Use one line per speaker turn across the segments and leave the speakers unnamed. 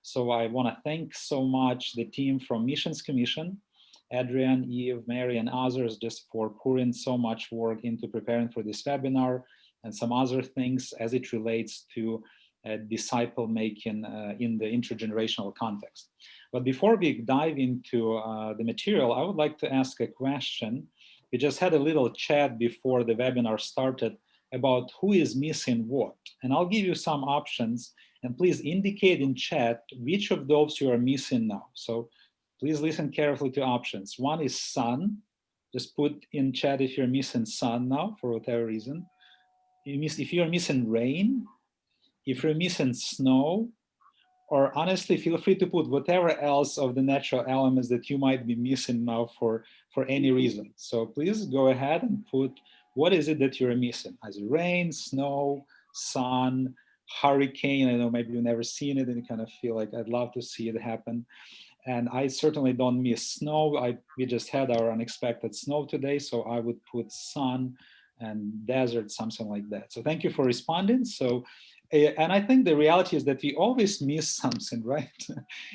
So I want to thank so much the team from Missions Commission, Adriaan, Eve, Mary, and others, just for pouring so much work into preparing for this webinar and some other things as it relates to disciple making in the intergenerational context. But before we dive into the material, I would like to ask a question. We just had a little chat before the webinar started about who is missing what. And I'll give you some options, and please indicate in chat which of those you are missing now. So please listen carefully to options. One is sun. Just put in chat if you're missing sun now for whatever reason. If you're missing rain, if you're missing snow, or honestly, feel free to put whatever else of the natural elements that you might be missing now for any reason. So please go ahead and put what is it that you're missing, as rain, snow, sun, hurricane. I know maybe you've never seen it and you kind of feel like I'd love to see it happen. And I certainly don't miss snow. We just had our unexpected snow today, so I would put sun and desert, something like that. So thank you for responding. So, and I think the reality is that we always miss something, right?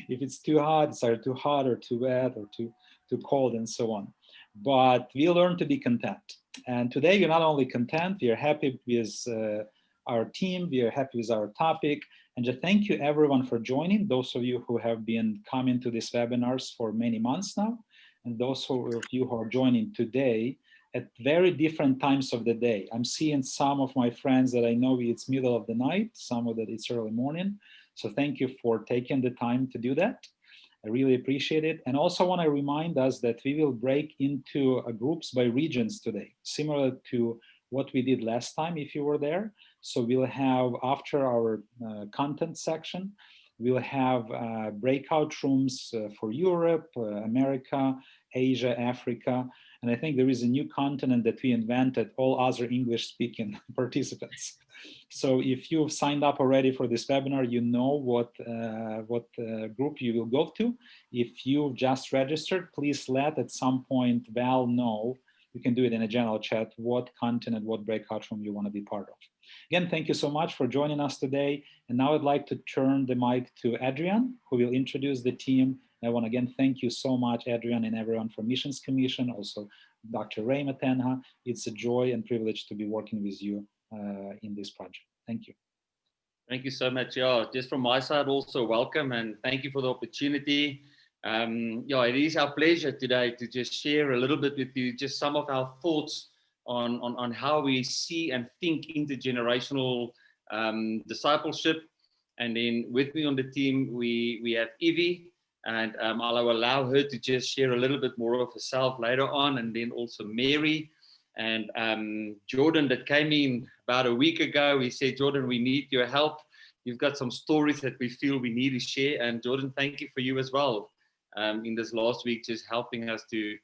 If it's too hot, it's either too hot or too wet or too cold and so on. But we learn to be content. And today we're not only content, we are happy with our team, we are happy with our topic. And just thank you everyone for joining, those of you who have been coming to these webinars for many months now, and those of you who are joining today at very different times of the day. I'm seeing some of my friends that I know it's middle of the night, some of that it's early morning. So thank you for taking the time to do that. I really appreciate it. And also want to remind us that we will break into groups by regions today, similar to what we did last time if you were there. So we'll have, after our content section, we'll have breakout rooms for Europe, America, Asia, Africa. And I think there is a new continent that we invented, all other English-speaking participants. So if you've signed up already for this webinar, you know what group you will go to. If you've just registered, please let at some point Val know. You can do it in a general chat, what continent, what breakout room you want to be part of. Again, thank you so much for joining us today. And now I'd like to turn the mic to Adriaan, who will introduce the team. I want to again thank you so much, Adriaan, and everyone from Missions Commission, also Dr. Ray Matenha. It's a joy and privilege to be working with you in this project. Thank you.
Thank you so much. Yeah, just from my side also welcome and thank you for the opportunity. Yeah, it is our pleasure today to just share a little bit with you just some of our thoughts on how we see and think intergenerational discipleship. And then with me on the team, we have Evi, and I'll allow her to just share a little bit more of herself later on, and then also Mary and Geordon that came in about a week ago. We said, Geordon, we need your help. You've got some stories that we feel we need to share. And Geordon, thank you for you as well in this last week, just helping us to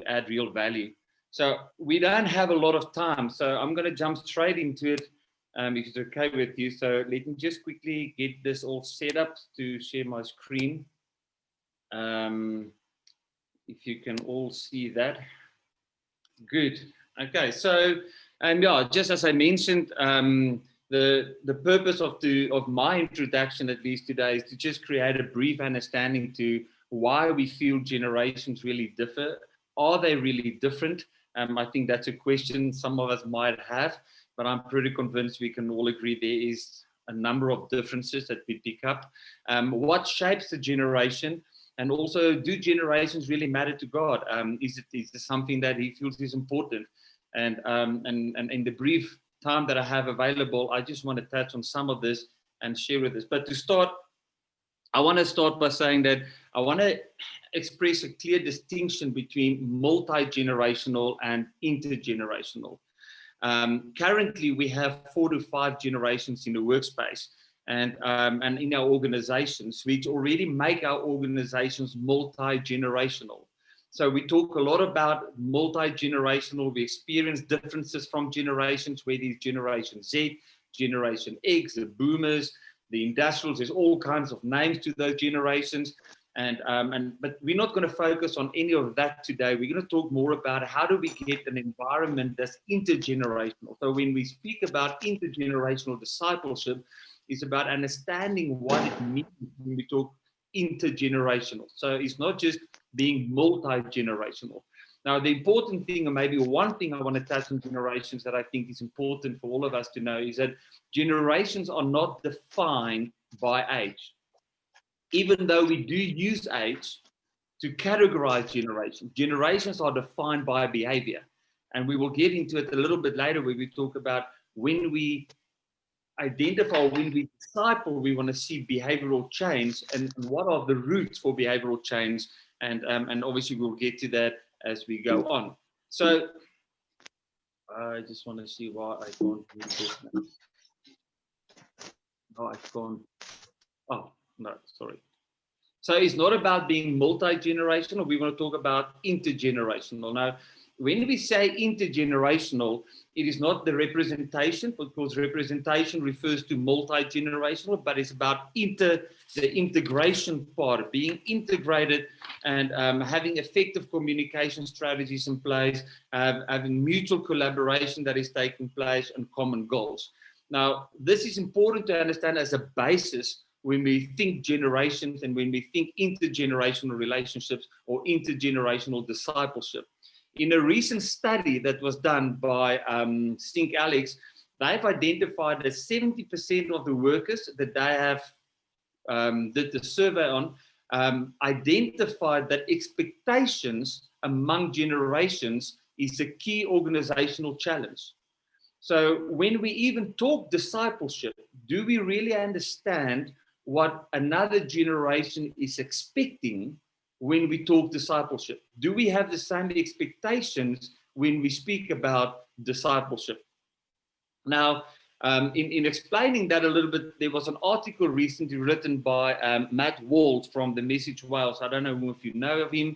add real value. So we don't have a lot of time, so I'm going to jump straight into it if it's okay with you. So let me just quickly get this all set up to share my screen. If you can all see that. Good. Okay, so yeah, just as I mentioned, the purpose of my introduction, at least today, is to just create a brief understanding to why we feel generations really differ. Are they really different? I think that's a question some of us might have, but I'm pretty convinced we can all agree there is a number of differences that we pick up. What shapes the generation? And also, do generations really matter to God? Is it something that He feels is important? And in the brief time that I have available, I just want to touch on some of this and share with us. But to start, I want to start by saying that I want to express a clear distinction between multi-generational and intergenerational. Currently, we have 4 to 5 generations in the workspace and in our organizations, which already make our organizations multi-generational. So we talk a lot about multi-generational. We experience differences from generations, where there's Generation Z, Generation X, the boomers, the industrials. There's all kinds of names to those generations. But we're not going to focus on any of that today. We're going to talk more about how do we get an environment that's intergenerational. So when we speak about intergenerational discipleship, is about understanding what it means when we talk intergenerational. So it's not just being multi-generational. Now, the important thing, or maybe one thing I want to touch on generations that I think is important for all of us to know, is that generations are not defined by age. Even though we do use age to categorize generations, generations are defined by behavior. And we will get into it a little bit later where we talk about when we identify, when we disciple, we want to see behavioral change and what are the roots for behavioral change. And obviously we'll get to that as we go on. So I just want to see why I can't do this now. No, I can't. Oh, no, sorry. So it's not about being multi-generational. We want to talk about intergenerational. Now, when we say intergenerational, it is not the representation, because representation refers to multi-generational, but it's about the integration part, being integrated and having effective communication strategies in place, having mutual collaboration that is taking place and common goals. Now, this is important to understand as a basis when we think generations and when we think intergenerational relationships or intergenerational discipleship. In a recent study that was done by Stink Alex, they've identified that 70% of the workers that they have did the survey on identified that expectations among generations is a key organizational challenge. So when we even talk discipleship, do we really understand what another generation is expecting when we talk discipleship? Do we have the same expectations when we speak about discipleship? Now, in explaining that a little bit, there was an article recently written by Matt Walls from the Message Wales. I don't know if you know of him,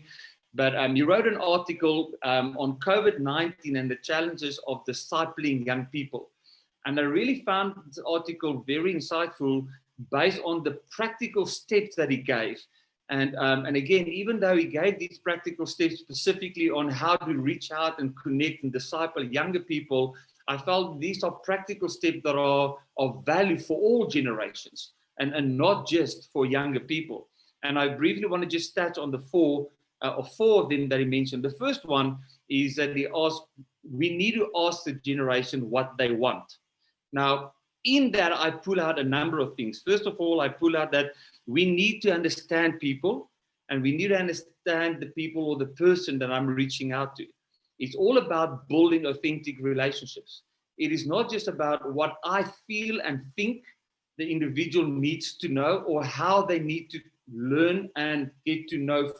but he wrote an article on COVID-19 and the challenges of discipling young people. And I really found this article very insightful based on the practical steps that he gave. And again, even though he gave these practical steps specifically on how to reach out and connect and disciple younger people, I felt these are practical steps that are of value for all generations and not just for younger people. And I briefly want to just touch on the four of them that he mentioned. The first one is that he asked, we need to ask the generation what they want. Now, in that, I pull out a number of things. First of all, I pull out that we need to understand people, and we need to understand the people or the person that I'm reaching out to. It's all about building authentic relationships. It is not just about what I feel and think the individual needs to know or how they need to learn and get to know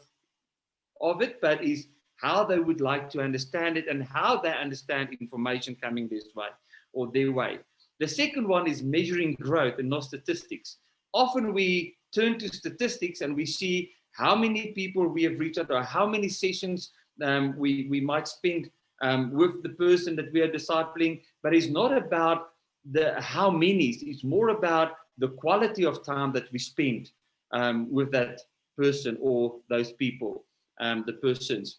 of it, but is how they would like to understand it and how they understand information coming this way or their way. The second one is measuring growth and not statistics. Often we turn to statistics and we see how many people we have reached out or how many sessions we might spend with the person that we are discipling, but it's not about the how many, it's more about the quality of time that we spend with that person or those people, the persons.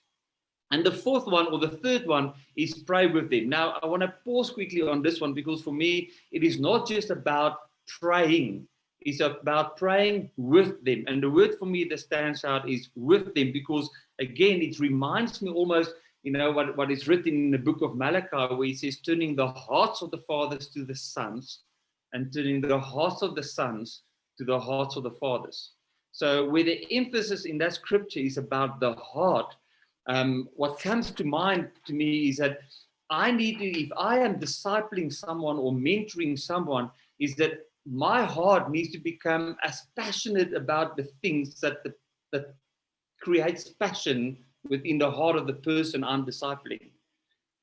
And the fourth one or the third one is pray with them. Now, I want to pause quickly on this one because for me, it is not just about praying. It's about praying with them. And the word for me that stands out is with them because, again, it reminds me almost, what is written in the book of Malachi where he says, turning the hearts of the fathers to the sons and turning the hearts of the sons to the hearts of the fathers. So where the emphasis in that scripture is about the heart, what comes to mind to me is that if I am discipling someone or mentoring someone, is that my heart needs to become as passionate about the things that creates passion within the heart of the person I'm discipling.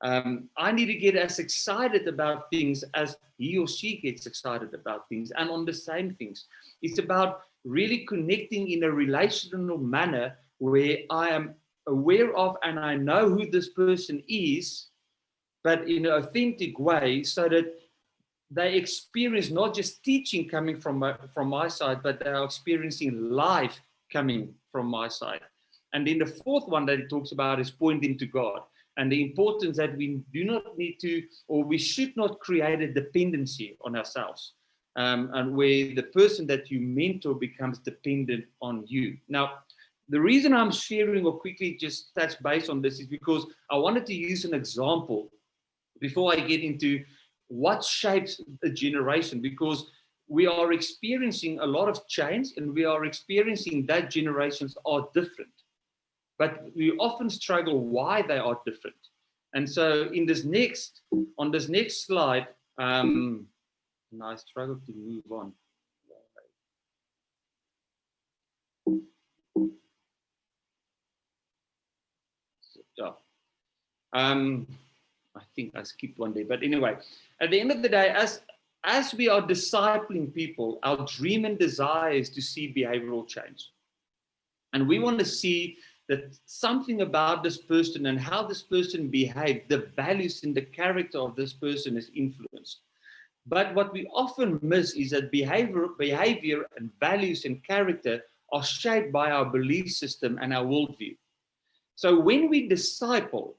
I need to get as excited about things as he or she gets excited about things and on the same things. It's about really connecting in a relational manner where I am aware of and I know who this person is, but in an authentic way so that they experience not just teaching coming from my side, but they are experiencing life coming from my side. And then the fourth one that it talks about is pointing to God and the importance that we do not need to, or we should not create a dependency on ourselves. and where the person that you mentor becomes dependent on you. Now, the reason I'm sharing or quickly just touch base on this is because I wanted to use an example before I get into what shapes a generation, because we are experiencing a lot of change and we are experiencing that generations are different, but we often struggle why they are different. And so on this next slide, and I struggle to move on. So, I think I skipped one day, but anyway, at the end of the day, as we are discipling people, our dream and desire is to see behavioral change. And we want to see that something about this person and how this person behaves, the values and the character of this person is influenced. But what we often miss is that behavior and values and character are shaped by our belief system and our worldview. So when we disciple,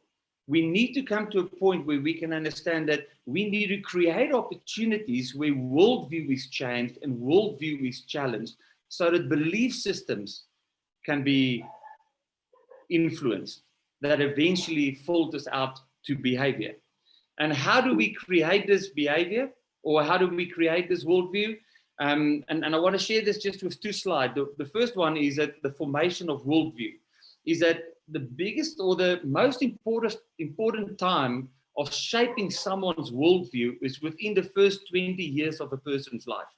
we need to come to a point where we can understand that we need to create opportunities where worldview is changed and worldview is challenged so that belief systems can be influenced that eventually filters out to behavior. And how do we create this behavior, or how do we create this worldview? And I want to share this just with two slides. The first one is that the formation of worldview is that the biggest or the most important time of shaping someone's worldview is within the first 20 years of a person's life.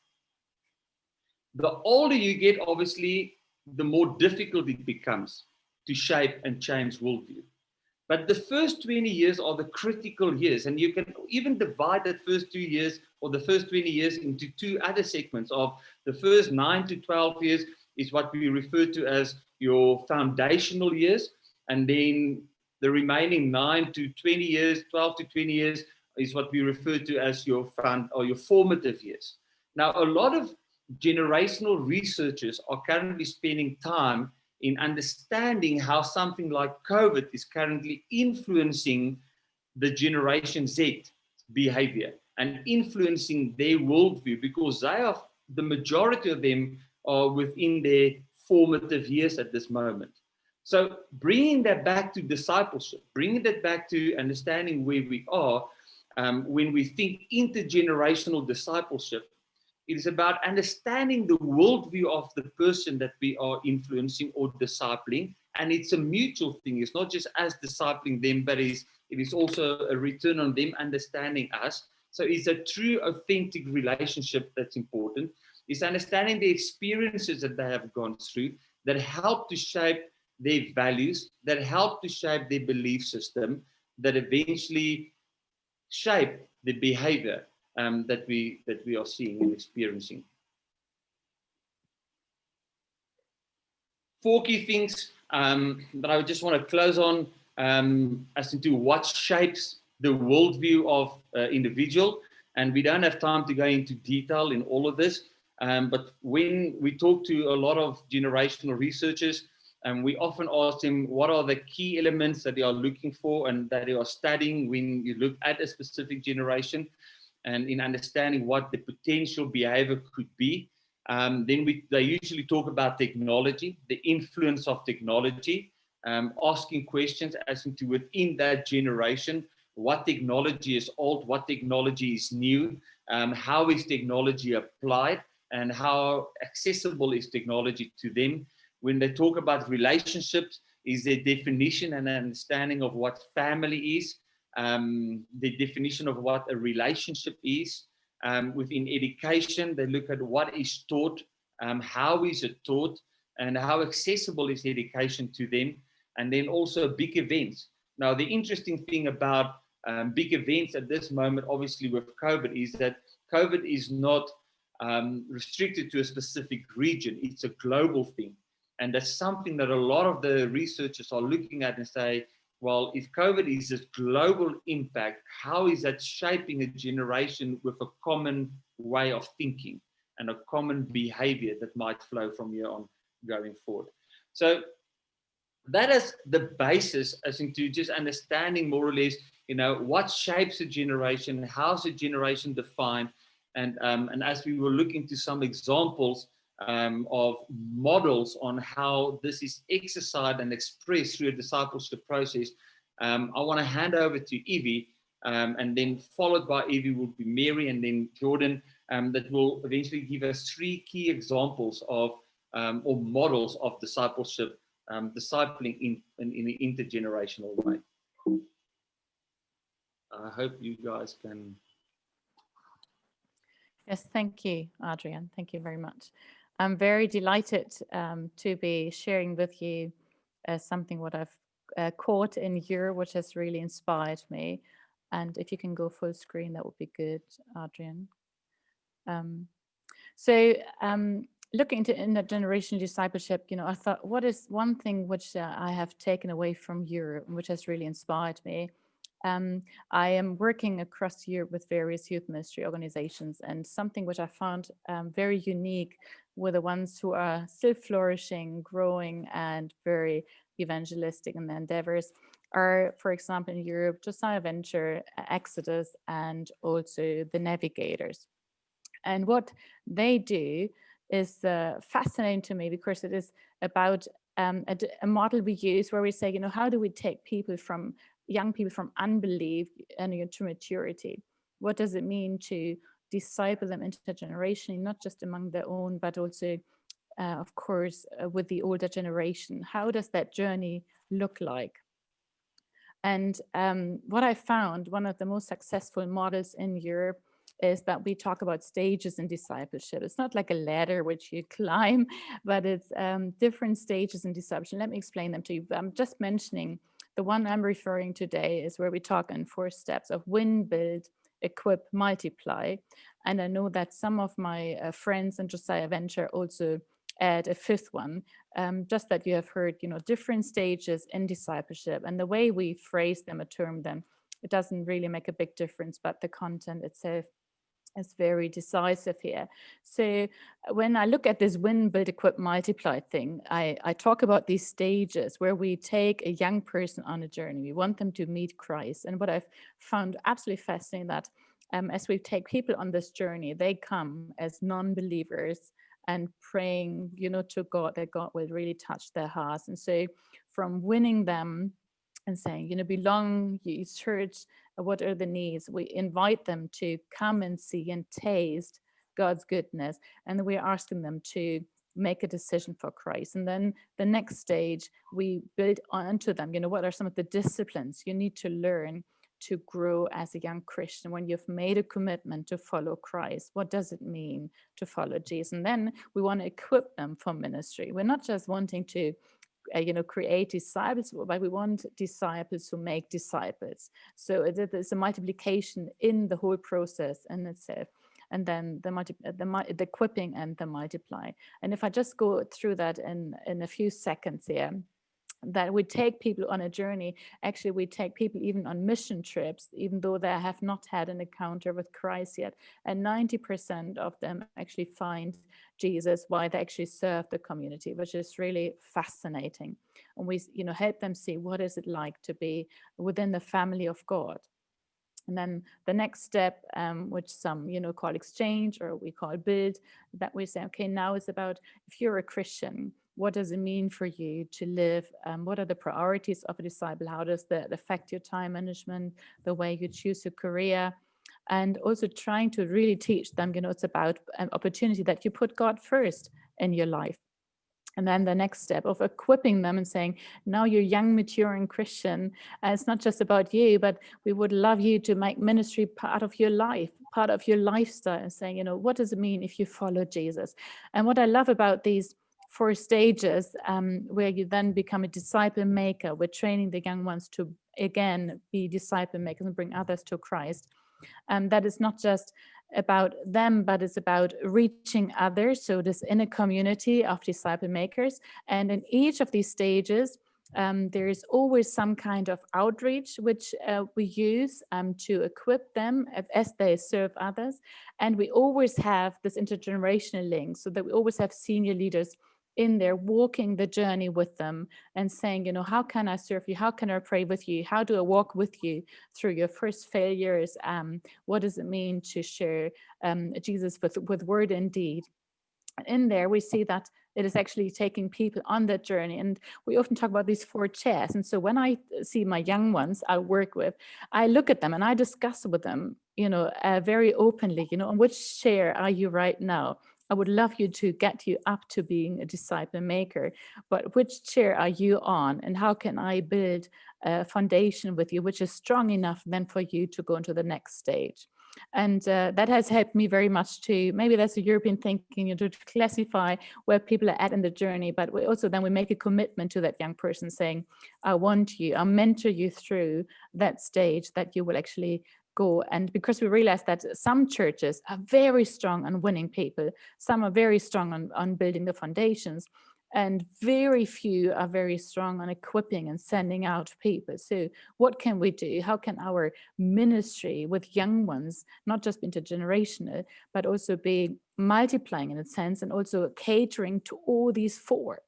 The older you get, obviously, the more difficult it becomes to shape and change worldview. But the first 20 years are the critical years, and you can even divide that first 2 years or the first 20 years into two other segments of the first 9 to 12 years is what we refer to as your foundational years, and then the remaining 9 to 20 years, 12 to 20 years is what we refer to as your formative years. Now, a lot of generational researchers are currently spending time in understanding how something like COVID is currently influencing the Generation Z behavior and influencing their worldview, because the majority of them are within their formative years at this moment. So bringing that back to discipleship, bringing that back to understanding where we are, when we think intergenerational discipleship, it is about understanding the worldview of the person that we are influencing or discipling. And it's a mutual thing. It's not just us discipling them, but it is also a return on them understanding us. So it's a true, authentic relationship that's important. It's understanding the experiences that they have gone through that help to shape their values, that help to shape their belief system, that eventually shape the behavior that we are seeing and experiencing. 4 key things that I just want to close on as into what shapes the worldview of individual. And we don't have time to go into detail in all of this, but when we talk to a lot of generational researchers, we often ask them what are the key elements that they are looking for and that they are studying when you look at a specific generation, and in understanding what the potential behavior could be. Then they usually talk about technology, the influence of technology, asking questions as into within that generation, what technology is old, what technology is new, how is technology applied, and how accessible is technology to them. When they talk about relationships, is their definition and understanding of what family is, the definition of what a relationship is. Within education, they look at what is taught, how is it taught, and how accessible is education to them. And then also big events. Now, the interesting thing about big events at this moment, obviously with COVID, is that COVID is not restricted to a specific region. It's a global thing. And that's something that a lot of the researchers are looking at and say, well, if COVID is this global impact, how is that shaping a generation with a common way of thinking and a common behavior that might flow from here on going forward? So that is the basis as into just understanding more or less, what shapes a generation, how's a generation defined, And as we were looking to some examples of models on how this is exercised and expressed through a discipleship process, I want to hand over to Evi, and then followed by Evi will be Mary, and then Geordon, that will eventually give us 3 key examples of or models of discipleship, discipling in an intergenerational way. I hope you guys can.
Yes, thank you, Adriaan. Thank you very much. I'm very delighted to be sharing with you something what I've caught in here, which has really inspired me. And if you can go full screen, that would be good, Adriaan. Looking into intergenerational discipleship, I thought, what is one thing which I have taken away from Europe, which has really inspired me? I am working across Europe with various youth ministry organizations, and something which I found very unique were the ones who are still flourishing, growing, and very evangelistic in their endeavors are, for example, in Europe, Josiah Venture, Exodus, and also the Navigators. And what they do is fascinating to me, because it is about a model we use where we say, how do we take people from young people from unbelief and to maturity? What does it mean to disciple them intergenerationally, not just among their own, but also, of course, with the older generation? How does that journey look like? And what I found, one of the most successful models in Europe is that we talk about stages in discipleship. It's not like a ladder which you climb, but it's different stages in discipleship. Let me explain them to you. I'm just mentioning the one I'm referring to today is where we talk in 4 steps of win, build, equip, multiply. And I know that some of my friends in Josiah Venture also add a 5th one, just that you have heard, different stages in discipleship, and the way we phrase them or term them, it doesn't really make a big difference, but the content itself is very decisive here. So when I look at this win, build, equip, multiply thing, I talk about these stages where we take a young person on a journey. We want them to meet Christ. And what I've found absolutely fascinating that as we take people on this journey, they come as non-believers and praying, to God, that God will really touch their hearts. And so from winning them and saying, belong, you church, what are the needs? We invite them to come and see and taste God's goodness. And we're asking them to make a decision for Christ. And then the next stage, we build onto them, what are some of the disciplines you need to learn to grow as a young Christian when you've made a commitment to follow Christ? What does it mean to follow Jesus? And then we want to equip them for ministry. We're not just wanting to create disciples, but we want disciples who make disciples. So there's a multiplication in the whole process in itself. And then the equipping and the multiply. And if I just go through that in a few seconds here, that we take people on a journey. Actually, we take people even on mission trips, even though they have not had an encounter with Christ yet. And 90% of them actually find Jesus while they actually serve the community, which is really fascinating. And we, help them see what is it like to be within the family of God. And then the next step, which some, call exchange, or we call build, that we say, okay, now it's about, if you're a Christian, what does it mean for you to live? What are the priorities of a disciple? How does that affect your time management, the way you choose your career? And also trying to really teach them, it's about an opportunity that you put God first in your life. And then the next step of equipping them and saying, now you're young, maturing Christian. It's not just about you, but we would love you to make ministry part of your life, part of your lifestyle, and saying, what does it mean if you follow Jesus? And what I love about these 4 stages, where you then become a disciple maker, we're training the young ones to, again, be disciple makers and bring others to Christ. That is not just about them, but it's about reaching others. So this inner community of disciple makers. And in each of these stages, there is always some kind of outreach, which we use to equip them as they serve others. And we always have this intergenerational link, so that we always have senior leaders in there, walking the journey with them and saying, how can I serve you? How can I pray with you? How do I walk with you through your first failures? What does it mean to share Jesus with word and deed? In there, we see that it is actually taking people on that journey. And we often talk about these 4 chairs. And so when I see my young ones I work with, I look at them and I discuss with them, very openly, on which chair are you right now? I would love you to get you up to being a disciple maker, but which chair are you on? And how can I build a foundation with you, which is strong enough then for you to go into the next stage? And that has helped me very much to, maybe that's a European thinking, to classify where people are at in the journey, but we make a commitment to that young person saying, I'll mentor you through that stage that you will actually go. And because we realize that some churches are very strong on winning people, some are very strong on building the foundations, and very few are very strong on equipping and sending out people. So what can we do? How can our ministry with young ones not just be intergenerational, but also be multiplying in a sense, and also catering to all these 4?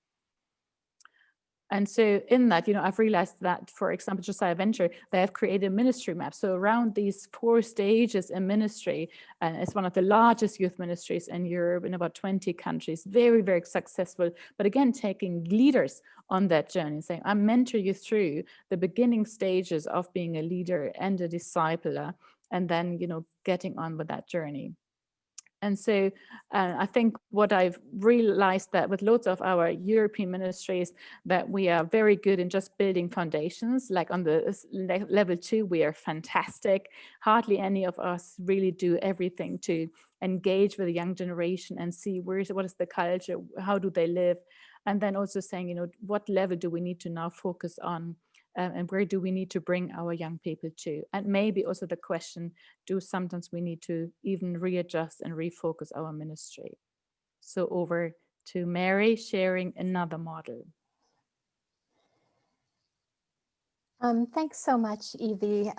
And so in that, I've realized that, for example, Josiah Venture, they have created a ministry map. So around these 4 stages in ministry, and it's one of the largest youth ministries in Europe in about 20 countries, very, very successful. But again, taking leaders on that journey, saying, I mentor you through the beginning stages of being a leader and a discipler, and then, getting on with that journey. And so I think what I've realized that with lots of our European ministries, that we are very good in just building foundations. Like on the level 2, we are fantastic. Hardly any of us really do everything to engage with the young generation and see what is the culture, how do they live? And then also saying, what level do we need to now focus on? And where do we need to bring our young people to? And maybe also the question, do sometimes we need to even readjust and refocus our ministry? So over to Mary sharing another model.
Thanks so much, Evi.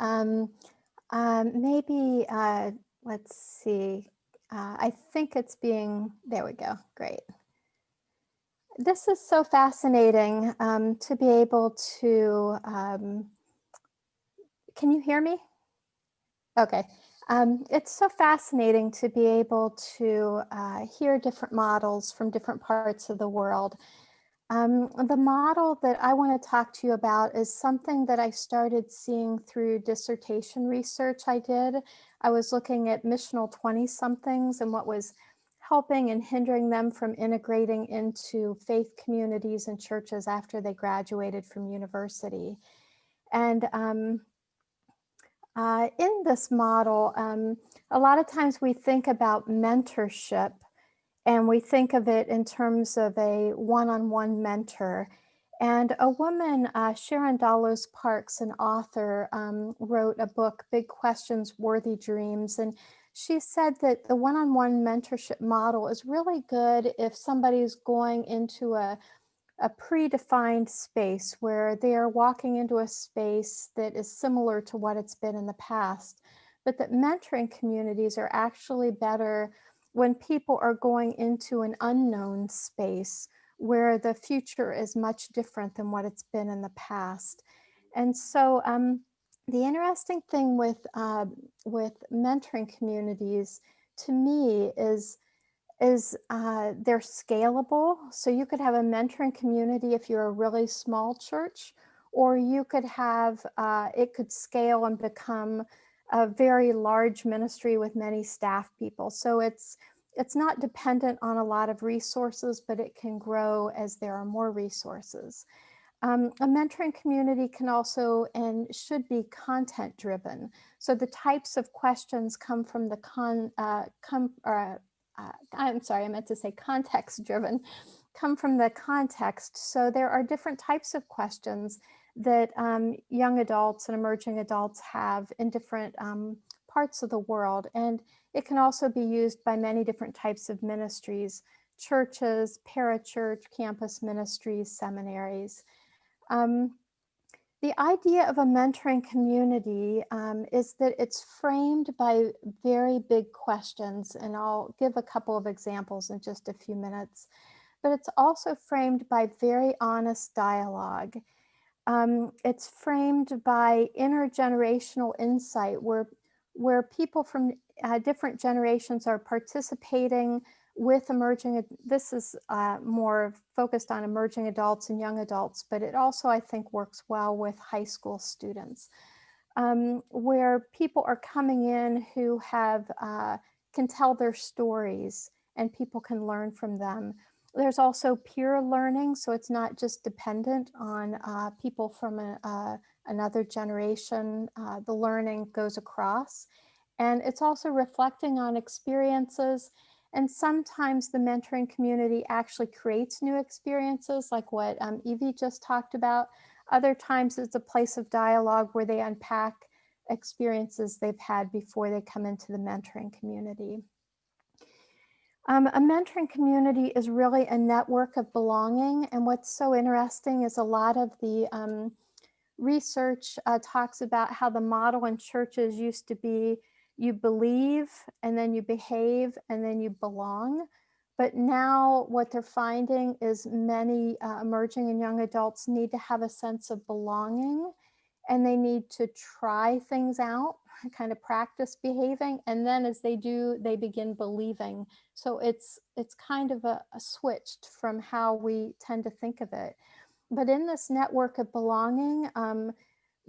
Maybe, let's see. I think it's there we go, great. This is so fascinating to be able to, can you hear me? Okay. It's so fascinating to be able to hear different models from different parts of the world. The model that I want to talk to you about is something that I started seeing through dissertation research I did. I was looking at missional 20-somethings and what was helping and hindering them from integrating into faith communities and churches after they graduated from university. And in this model, a lot of times we think about mentorship, and we think of it in terms of a one-on-one mentor. And a woman, Sharon Dawes Parks, an author, wrote a book, Big Questions, Worthy Dreams. And she said that the one-on-one mentorship model is really good if somebody's going into a predefined space where they are walking into a space that is similar to what it's been in the past, but that mentoring communities are actually better when people are going into an unknown space where the future is much different than what it's been in the past. And so the interesting thing with mentoring communities to me is they're scalable. So you could have a mentoring community if you're a really small church, or you could have, it could scale and become a very large ministry with many staff people. So it's not dependent on a lot of resources, but it can grow as there are more resources. A mentoring community can also and should be content driven. So the types of questions come from the context driven, come from the context. So there are different types of questions that young adults and emerging adults have in different parts of the world. And it can also be used by many different types of ministries, churches, parachurch, campus ministries, seminaries. The idea of a mentoring community is that it's framed by very big questions, and I'll give a couple of examples in just a few minutes. but it's also framed by very honest dialogue. It's framed by intergenerational insight, where people from different generations are participating with emerging. This is more focused on emerging adults and young adults, but it also, I think, works well with high school students, where people are coming in who have can tell their stories and people can learn from them. There's also peer learning, so it's not just dependent on people from another generation. The learning goes across. And it's also reflecting on experiences. And sometimes the mentoring community actually creates new experiences, like what Evi just talked about. Other times it's a place of dialogue where they unpack experiences they've had before they come into the mentoring community. A mentoring community is really a network of belonging. And what's so interesting is a lot of the research talks about how the model in churches used to be, you believe and then you behave and then you belong. But now what they're finding is many emerging and young adults need to have a sense of belonging, and they need to try things out, kind of practice behaving, and then as they do, they begin believing. So it's kind of a switch from how we tend to think of it. But in this network of belonging,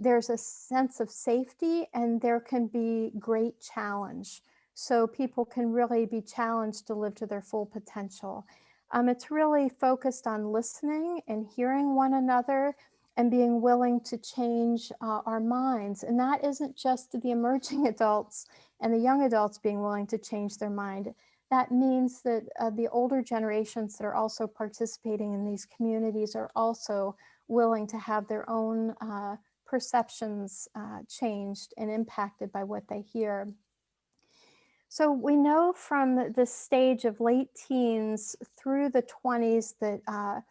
there's a sense of safety, and there can be great challenge. So people can really be challenged to live to their full potential. It's really focused on listening and hearing one another and being willing to change our minds. And that isn't just the emerging adults and the young adults being willing to change their mind. That means that the older generations that are also participating in these communities are also willing to have their own perceptions changed and impacted by what they hear. So we know from the stage of late teens through the 20s that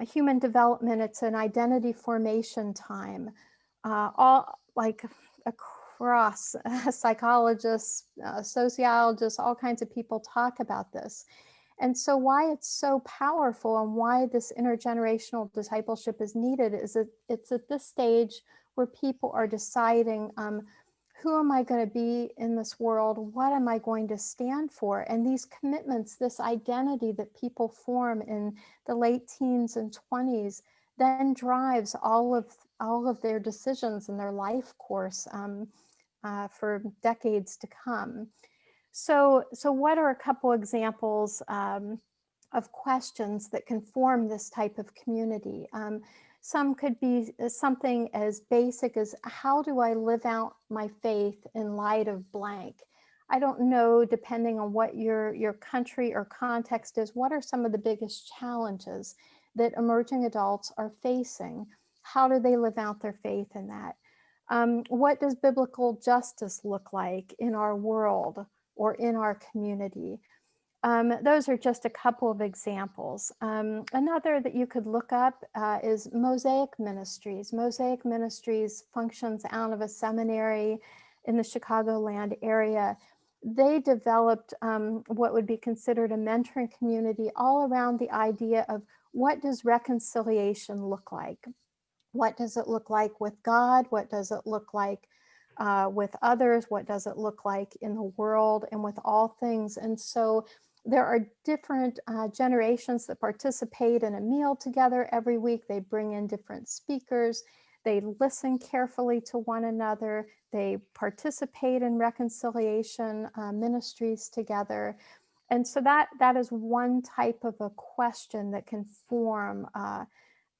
human development, it's an identity formation time, all like across psychologists, sociologists, all kinds of people talk about this. And so why it's so powerful and why this intergenerational discipleship is needed is that it's at this stage where people are deciding, who am I going to be in this world? What am I going to stand for? And these commitments, this identity that people form in the late teens and 20s, then drives all of their decisions in their life course for decades to come. So what are a couple examples of questions that can form this type of community? Some could be something as basic as, how do I live out my faith in light of blank? I don't know, depending on what your country or context is, what are some of the biggest challenges that emerging adults are facing? How do they live out their faith in that? What does biblical justice look like in our world or in our community? Those are just a couple of examples. Another that you could look up is Mosaic Ministries. Mosaic Ministries functions out of a seminary in the Chicagoland area. They developed what would be considered a mentoring community all around the idea of, what does reconciliation look like? What does it look like with God? What does it look like with others? What does it look like in the world and with all things? And so there are different generations that participate in a meal together every week. They bring in different speakers. They listen carefully to one another. They participate in reconciliation ministries together. And so that is one type of a question that can form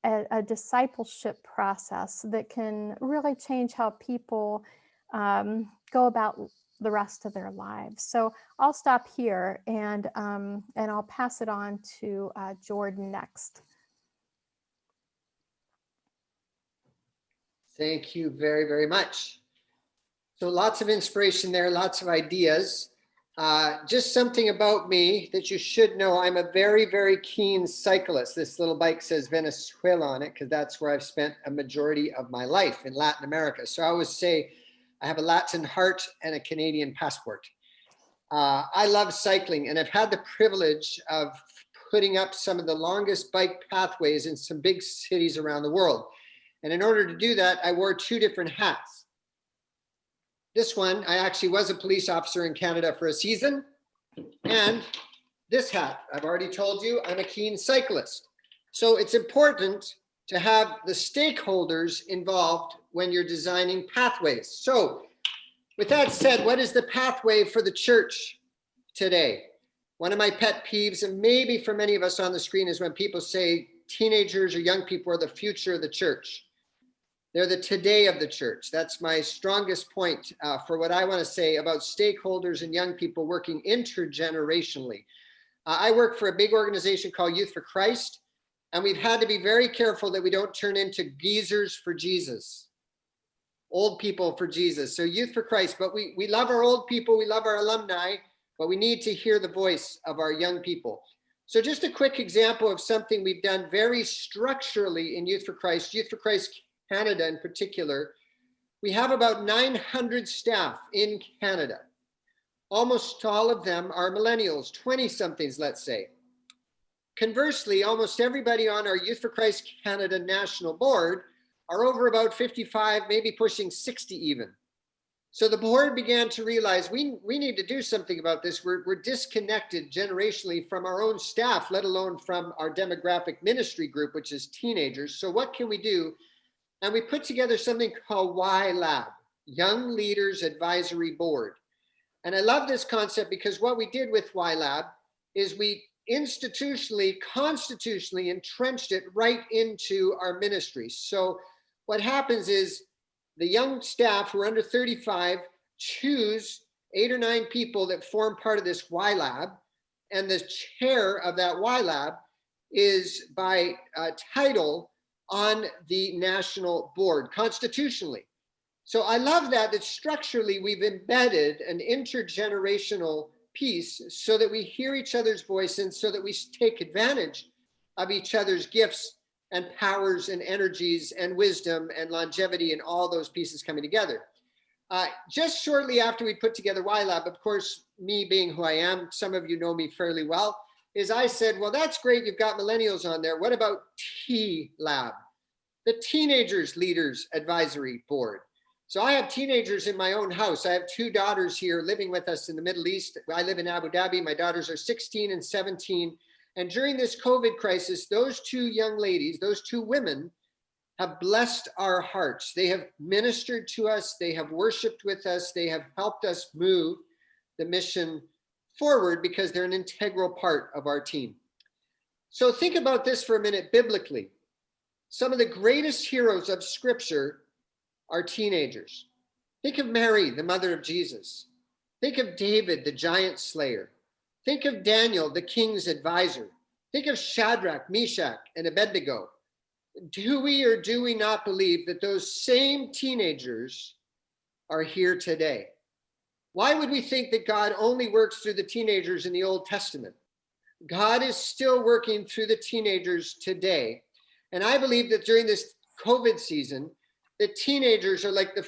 a discipleship process that can really change how people go about the rest of their lives. So I'll stop here and I'll pass it on to Geordon next.
Thank you very, very much. So lots of inspiration there, lots of ideas. Just something about me that you should know. I'm a very, very keen cyclist. This little bike says Venezuela on it because that's where I've spent a majority of my life, in Latin America. So I always say I have a Latin heart and a Canadian passport. I love cycling, and I've had the privilege of putting up some of the longest bike pathways in some big cities around the world. And in order to do that, I wore 2 different hats. This one, I actually was a police officer in Canada for a season. And this hat, I've already told you, I'm a keen cyclist. So it's important to have the stakeholders involved when you're designing pathways. So with that said, what is the pathway for the church today? One of my pet peeves, and maybe for many of us on the screen, is when people say teenagers or young people are the future of the church. They're the today of the church. That's my strongest point for what I want to say about stakeholders and young people working intergenerationally. I work for a big organization called Youth for Christ, and we've had to be very careful that we don't turn into geezers for Jesus, old people for Jesus. So Youth for Christ, but we love our old people, we love our alumni, but we need to hear the voice of our young people. So just a quick example of something we've done very structurally in Youth for Christ Canada in particular. We have about 900 staff in Canada. Almost all of them are millennials, 20-somethings, let's say. Conversely, almost everybody on our Youth for Christ Canada National Board are over about 55, maybe pushing 60 even. So the board began to realize we need to do something about this. We're disconnected generationally from our own staff, let alone from our demographic ministry group, which is teenagers. So what can we do? And we put together something called WEA, Young Leaders Advisory Board. And I love this concept because what we did with WEA is we institutionally, constitutionally entrenched it right into our ministry. So what happens is the young staff who are under 35 choose 8 or 9 people that form part of this WEA, and the chair of that WEA is by title on the national board constitutionally. So I love that structurally we've embedded an intergenerational piece so that we hear each other's voice and so that we take advantage of each other's gifts and powers and energies and wisdom and longevity and all those pieces coming together. Just shortly after we put together WEA, of course, me being who I am, some of you know me fairly well, is I said, well, that's great, you've got millennials on there. What about T-Lab, the Teenagers Leaders Advisory Board? So I have teenagers in my own house. I have 2 daughters here living with us in the Middle East. I live in Abu Dhabi. My daughters are 16 and 17. And during this COVID crisis, those 2 young ladies, those 2 women have blessed our hearts. They have ministered to us. They have worshiped with us. They have helped us move the mission forward because they're an integral part of our team. So think about this for a minute biblically. Some of the greatest heroes of Scripture are teenagers. Think of Mary, the mother of Jesus. Think of David, the giant slayer. Think of Daniel, the king's advisor. Think of Shadrach, Meshach, and Abednego. Do we or do we not believe that those same teenagers are here today? Why would we think that God only works through the teenagers in the Old Testament? God is still working through the teenagers today. And I believe that during this COVID season, the teenagers are like the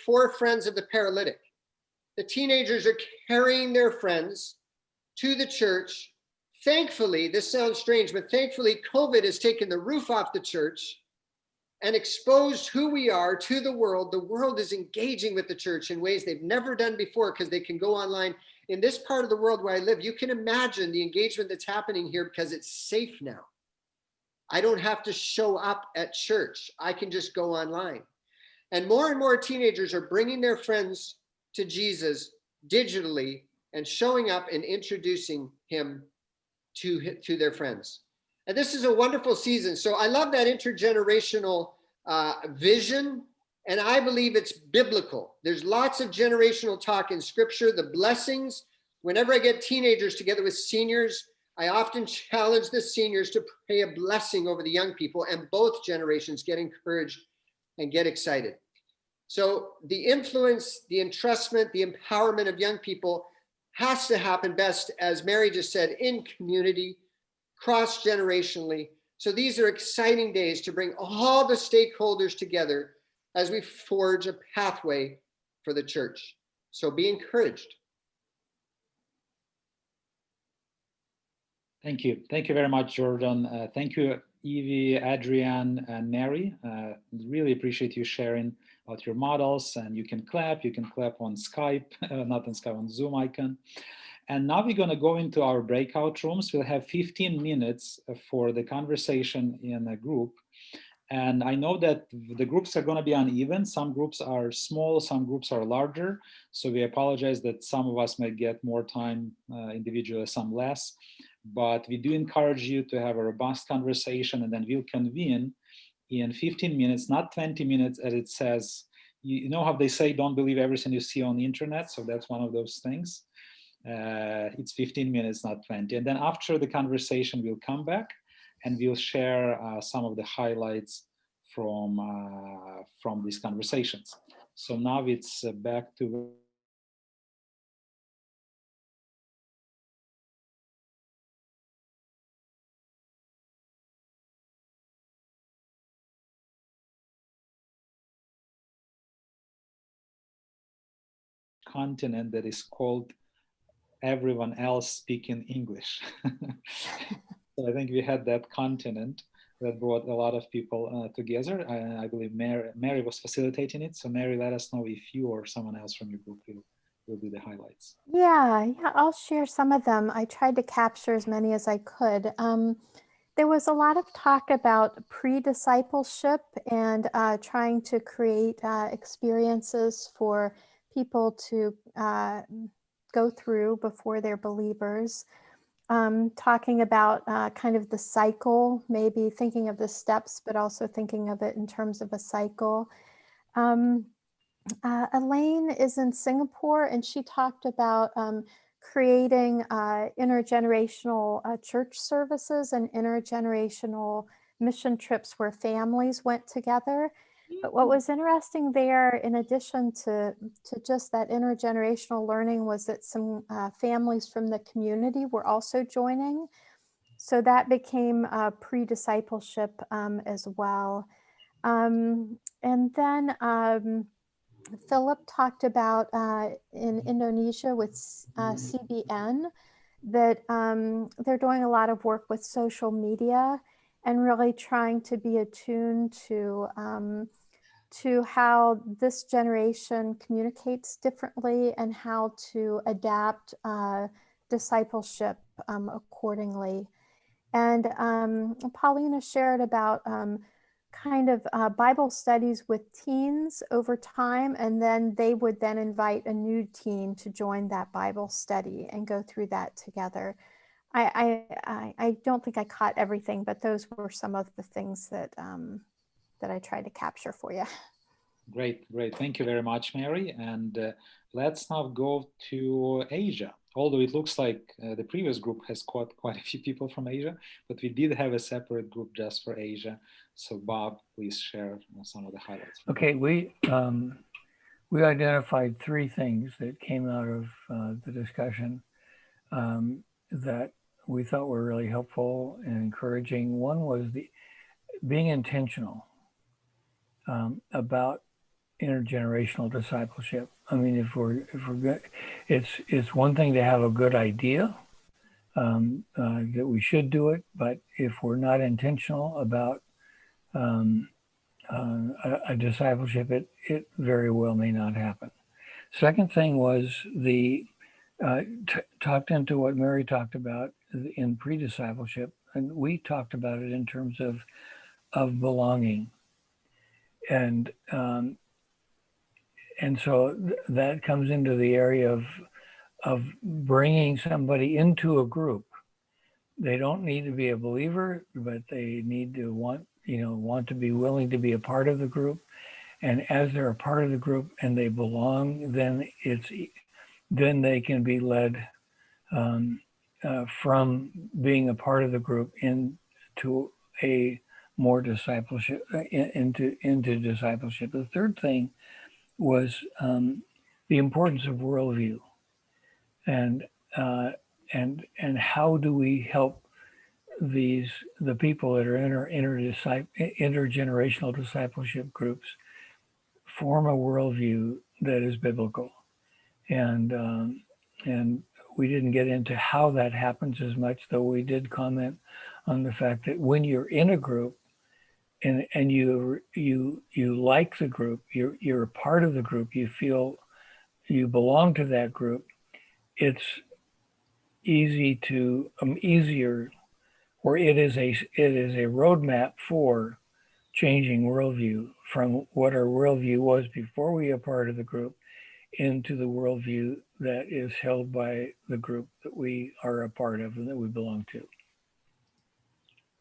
4 friends of the paralytic. The teenagers are carrying their friends to the church. Thankfully, this sounds strange, but thankfully COVID has taken the roof off the church and exposed who we are to the world. The world is engaging with the church in ways they've never done before because they can go online. In this part of the world where I live, you can imagine the engagement that's happening here because it's safe now. I don't have to show up at church. I can just go online. And more teenagers are bringing their friends to Jesus digitally and showing up and introducing him to their friends. And this is a wonderful season. So I love that intergenerational vision, and I believe it's biblical. There's lots of generational talk in Scripture, the blessings. Whenever I get teenagers together with seniors, I often challenge the seniors to pray a blessing over the young people, and both generations get encouraged and get excited. So the influence, the entrustment, the empowerment of young people has to happen best, as Mary just said, in community, cross-generationally. So these are exciting days to bring all the stakeholders together as we forge a pathway for the church. So be encouraged.
Thank you. Thank you very much, Geordon. Thank you, Evi, Adriaan, and Mary. Really appreciate you sharing out your models, and you can clap on Skype, not on Skype, on Zoom icon. And now we're gonna go into our breakout rooms. We'll have 15 minutes for the conversation in a group. And I know that the groups are going to be uneven. Some groups are small, some groups are larger. So we apologize that some of us may get more time individually, some less. But we do encourage you to have a robust conversation, and then we'll convene in 15 minutes, not 20 minutes as it says. You know how they say, don't believe everything you see on the internet. So that's one of those things. It's 15 minutes, not 20. And then after the conversation, we'll come back and we'll share some of the highlights from these conversations. So now it's back to continent that is called everyone else speaking English. So I think we had that continent that brought a lot of people together. I believe Mary was facilitating it. So Mary, let us know if you or someone else from your group will do the highlights.
Yeah, I'll share some of them. I tried to capture as many as I could. There was a lot of talk about pre-discipleship and trying to create experiences for people to go through before they're believers. Talking about kind of the cycle, maybe thinking of the steps, but also thinking of it in terms of a cycle. Elaine is in Singapore, and she talked about creating intergenerational church services and intergenerational mission trips where families went together. But what was interesting there, in addition to just that intergenerational learning, was that some families from the community were also joining. So that became pre-discipleship as well. And then Philip talked about in Indonesia with CBN that they're doing a lot of work with social media and really trying to be attuned to how this generation communicates differently and how to adapt discipleship accordingly. And Paulina shared about kind of Bible studies with teens over time, and then they would then invite a new teen to join that Bible study and go through that together. I don't think I caught everything, but those were some of the things that that I tried to capture for you.
Great. Thank you very much, Mary. And let's now go to Asia. Although it looks like the previous group has caught quite a few people from Asia, but we did have a separate group just for Asia. So Bob, please share some of the highlights.
Okay, we identified three things that came out of the discussion that we thought were really helpful and encouraging. One was being intentional about intergenerational discipleship. I mean, if we're good, it's one thing to have a good idea that we should do it, but if we're not intentional about a discipleship, it very well may not happen. Second thing was talked into what Mary talked about in pre-discipleship, and we talked about it in terms of belonging, and so that comes into the area of bringing somebody into a group. They don't need to be a believer, but they need to want to be willing to be a part of the group. And as they're a part of the group and they belong, then they can be led from being a part of the group into a more discipleship, into discipleship. The third thing was the importance of worldview, and how do we help the people that are in intergenerational discipleship groups form a worldview that is biblical, and we didn't get into how that happens as much, though we did comment on the fact that when you're in a group and you like the group, you're a part of the group, you feel you belong to that group, it's easier, or it is a roadmap for changing worldview from what our worldview was before we are part of the group into the worldview that is held by the group that we are a part of and that we belong to.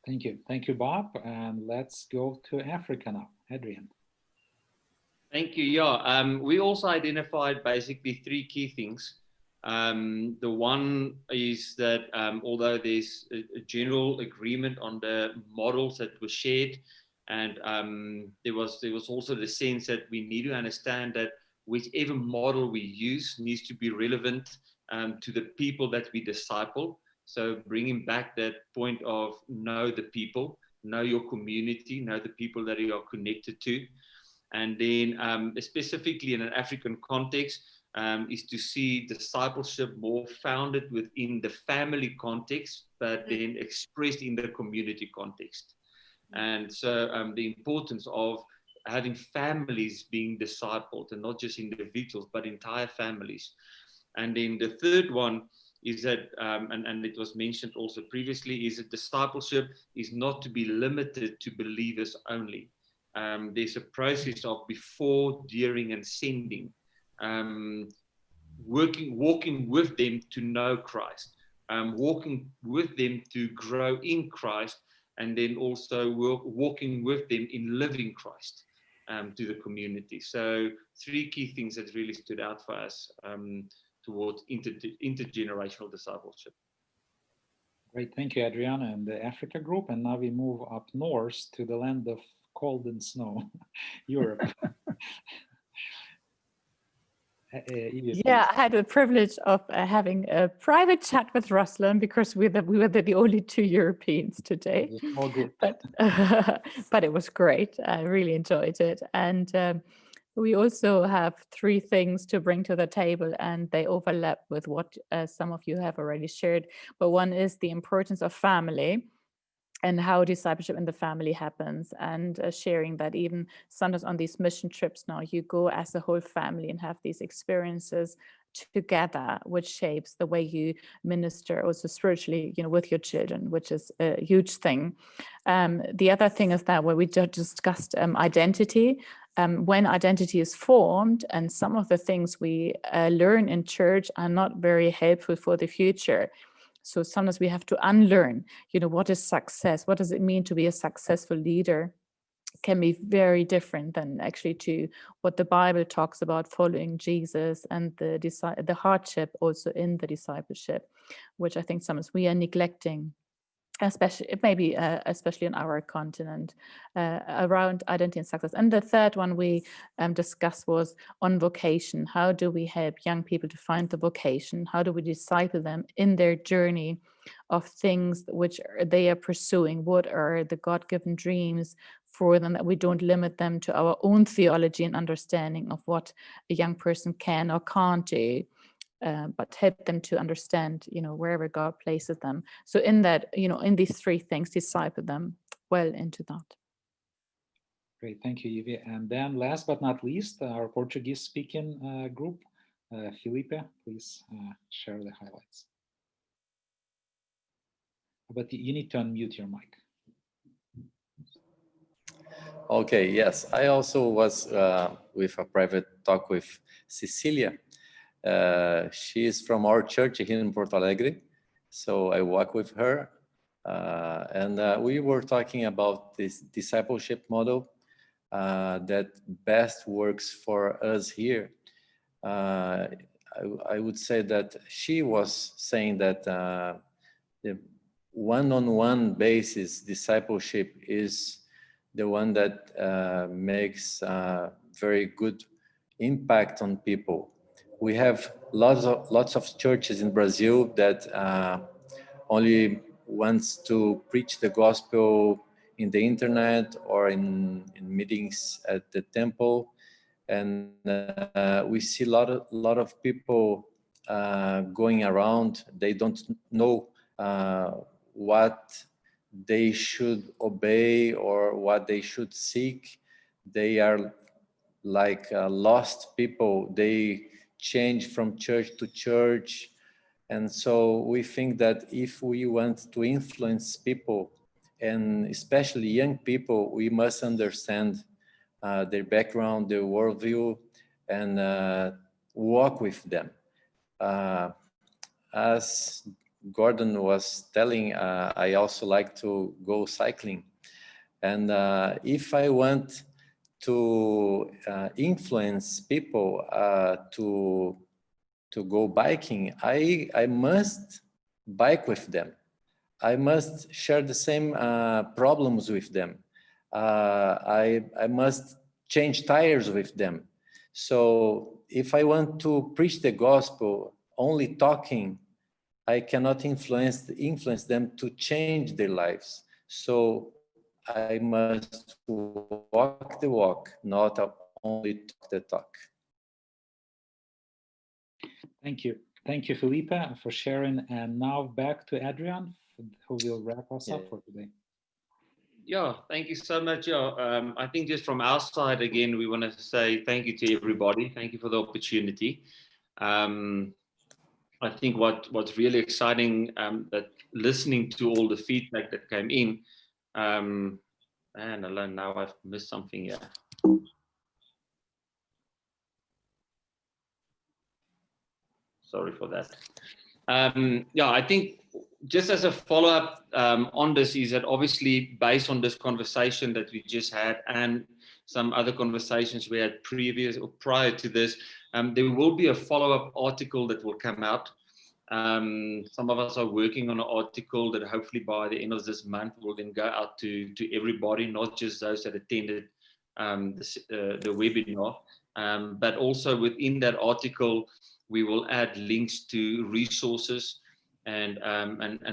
Thank you. Thank you, Bob. And let's go to Africa now. Adriaan.
Thank you. Yeah, we also identified basically 3 key things. The one is that although there's a general agreement on the models that were shared, and there was also the sense that we need to understand that whichever model we use needs to be relevant to the people that we disciple. So bringing back that point of know the people, know your community, know the people that you are connected to. And then specifically in an African context, is to see discipleship more founded within the family context, but then expressed in the community context. And so the importance of having families being discipled, and not just individuals, but entire families. And then the third one is that, and it was mentioned also previously, is that discipleship is not to be limited to believers only. There's a process of before, during, and sending. Walking with them to know Christ, walking with them to grow in Christ, and then also walking with them in living Christ to the community. So 3 key things that really stood out for us towards intergenerational discipleship.
Great, thank you, Adriaan, and the Africa group. And now we move up north to the land of cold and snow, Europe.
Yeah, I had the privilege of having a private chat with Ruslan because we were the only 2 Europeans today.
All good.
But it was great. I really enjoyed it. And we also have 3 things to bring to the table, and they overlap with what some of you have already shared. But one is the importance of family and how discipleship in the family happens, and sharing that even sometimes on these mission trips now, you go as a whole family and have these experiences together, which shapes the way you minister also spiritually, with your children, which is a huge thing. The other thing is that where we just discussed identity, when identity is formed, and some of the things we learn in church are not very helpful for the future. So sometimes we have to unlearn, what is success? What does it mean to be a successful leader? Can be very different than actually to what the Bible talks about, following Jesus and the hardship also in the discipleship, which I think sometimes we are neglecting, especially in our continent, around identity and success. And the third one we discussed was on vocation. How do we help young people to find the vocation? How do we disciple them in their journey of things which they are pursuing? What are the God-given dreams for them, that we don't limit them to our own theology and understanding of what a young person can or can't do, but help them to understand, wherever God places them. So in that, in these 3 things, disciple them well into that.
Great, thank you, Evi. And then last but not least, our Portuguese-speaking group, Felipe, please share the highlights. But you need to unmute your mic.
Okay, yes. I also was with a private talk with Cecilia. She is from our church here in Porto Alegre. So I walk with her. And we were talking about this discipleship model that best works for us here. I would say that she was saying that the one-on-one basis discipleship is the one that makes very good impact on people. We have lots of churches in Brazil that only wants to preach the gospel in the internet or in meetings at the temple, and we see a lot of people going around. They don't know what they should obey or what they should seek. They are like lost people. They change from church to church. And so we think that if we want to influence people, and especially young people, we must understand their background, their worldview, and walk with them. As Gordon was telling, I also like to go cycling. And if I want to influence people to go biking, I must bike with them. I must share the same problems with them. I must change tires with them. So if I want to preach the gospel only talking, I cannot influence them to change their lives. So I must walk the walk, not only talk the talk.
Thank you. Thank you, Felipe, for sharing. And now back to Adriaan, who will wrap us up for today.
Yeah, thank you so much. Yeah, I think just from our side, again, we want to say thank you to everybody. Thank you for the opportunity. I think what's really exciting, that listening to all the feedback that came in, and alone now I've missed something here. Sorry for that. Yeah, I think just as a follow-up on this is that obviously based on this conversation that we just had and some other conversations we had previous or prior to this, there will be a follow-up article that will come out. Some of us are working on an article that hopefully by the end of this month will then go out to everybody, not just those that attended the webinar, but also within that article, we will add links to resources and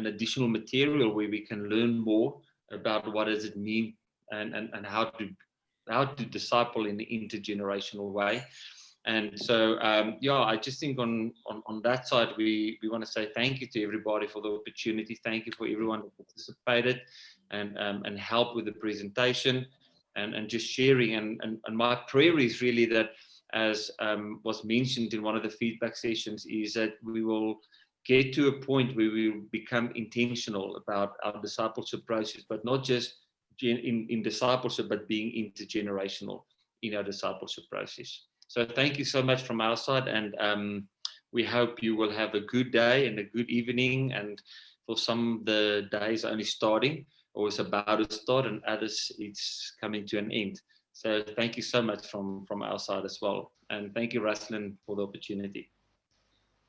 additional material where we can learn more about what does it mean and how to disciple in the intergenerational way. And so, yeah, I just think on that side, we want to say thank you to everybody for the opportunity. Thank you for everyone who participated and helped with the presentation and just sharing. And my prayer is really that, as was mentioned in one of the feedback sessions, is that we will get to a point where we will become intentional about our discipleship process, but not just in discipleship, but being intergenerational in our discipleship process. So thank you so much from our side, and we hope you will have a good day and a good evening, and for some the day is only starting or it's about to start, and others it's coming to an end. So thank you so much from our side as well. And thank you, Ruslan, for the opportunity.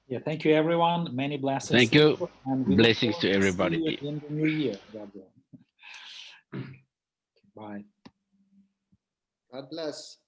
Yeah, thank you, everyone. Many blessings.
Thank you.
And
Blessings to everybody.
See you in the new year. Bye.
God bless.